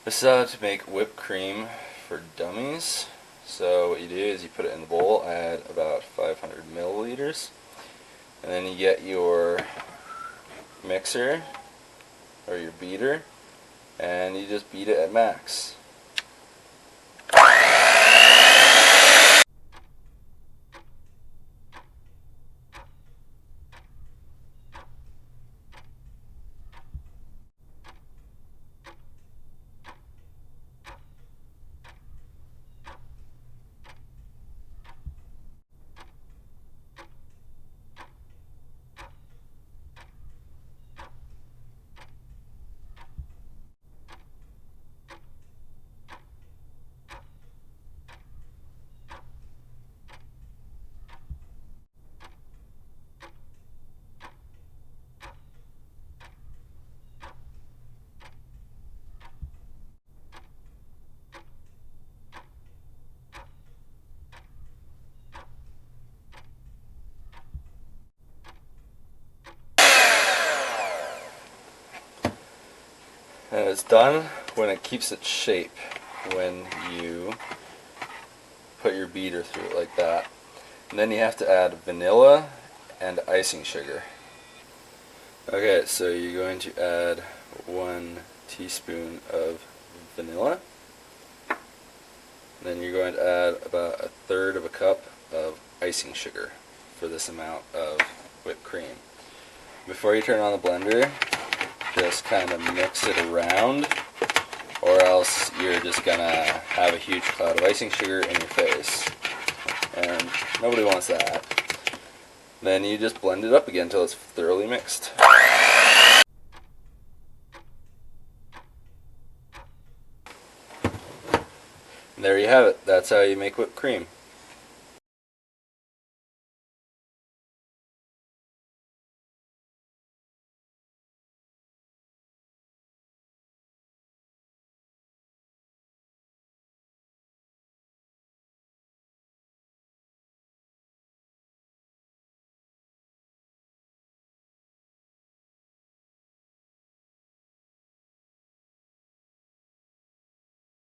This is how to make whipped cream for dummies. So what you do is you put it in the bowl, add about 500 milliliters, and then you get your mixer or your beater, and you just beat it at max. And it's done when it keeps its shape, when you put your beater through it like that. And then you have to add vanilla and icing sugar. Okay, so you're going to add 1 teaspoon of vanilla. Then you're going to add about 1/3 of a cup of icing sugar for this amount of whipped cream. Before you turn on the blender, just kind of mix it around, or else you're just gonna have a huge cloud of icing sugar in your face, and nobody wants that. Then you just blend it up again until it's thoroughly mixed. And there you have it. That's how you make whipped cream.